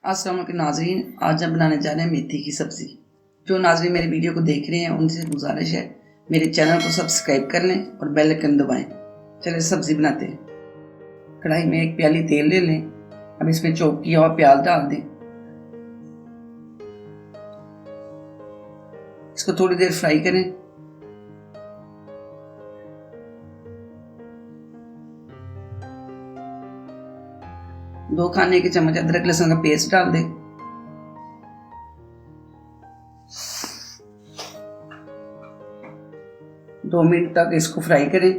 अस्सलाम वालेकुम नाज़रीन, आज हम बनाने जा रहे हैं मेथी की सब्ज़ी। जो नाज़रीन मेरी वीडियो को देख रहे हैं उनसे गुजारिश है मेरे चैनल को सब्सक्राइब कर लें और बेल आइकन दबाएं। चलिए सब्ज़ी बनाते हैं। कढ़ाई में एक प्याली तेल ले लें। अब इसमें चॉप किया हुआ प्याज डाल दें। इसको थोड़ी देर फ्राई करें। दो खाने के चम्मच अदरक लहसुन का पेस्ट डाल दें। दो मिनट तक इसको फ्राई करें।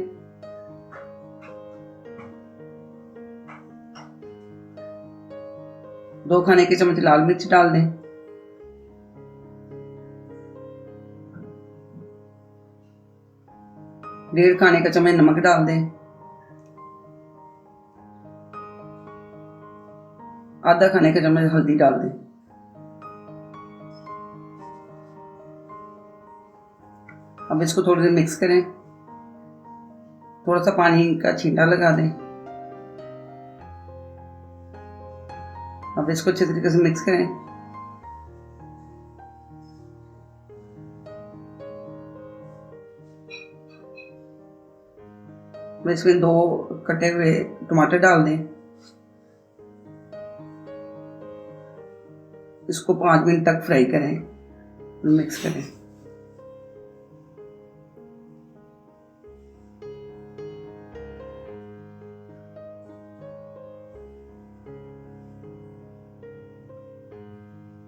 दो खाने के चम्मच लाल मिर्च डाल दें। डेढ़ खाने का चम्मच नमक डाल दें। आधा खाने का चम्मच हल्दी डाल दें। अब इसको थोड़ी देर मिक्स करें। थोड़ा सा पानी का छींटा लगा दें। अब इसको अच्छे तरीके से मिक्स करें। अब इसमें दो कटे हुए टमाटर डाल दें। इसको 5 मिनट तक फ्राई करें और मिक्स करें।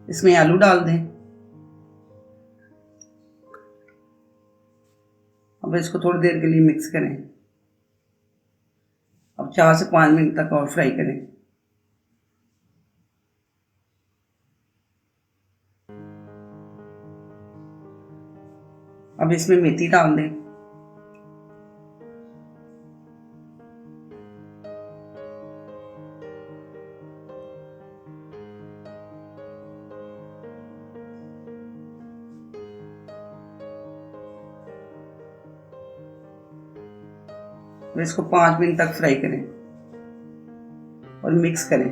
इसमें आलू डाल दें। अब इसको थोड़ी देर के लिए मिक्स करें। अब 4 से 5 मिनट तक और फ्राई करें। अब इसमें मेथी डाल दें। अब इसको 5 मिनट तक फ्राई करें और मिक्स करें।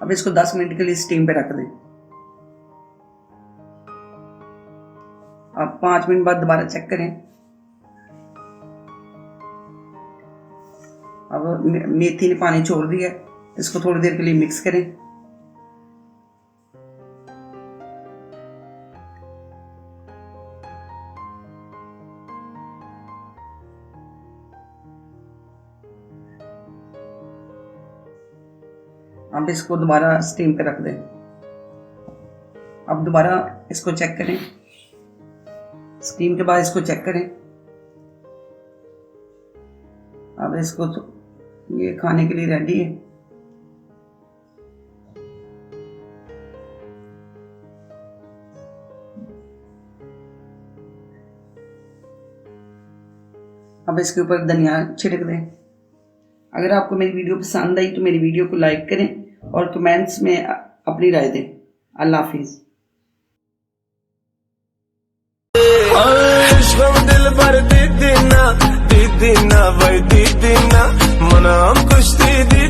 अब इसको 10 मिनट के लिए स्टीम पे रख दें। अब 5 मिनट बाद दोबारा चेक करें। अब मेथी ने पानी छोड़ दिया है। इसको थोड़ी देर के लिए मिक्स करें। अब इसको दोबारा स्टीम पे रख दें। अब दोबारा इसको चेक करें। स्टीम के बाद इसको चेक करें। अब इसको ये खाने के लिए रेडी है। अब इसके ऊपर धनिया छिड़क दें। अगर आपको मेरी वीडियो पसंद आई तो मेरी वीडियो को लाइक करें और कमेंट्स में अपनी राय दें। अल्लाह हाफिज। दिल भर दीदी ना भाई दीदी ना मना हम कुश्ती दी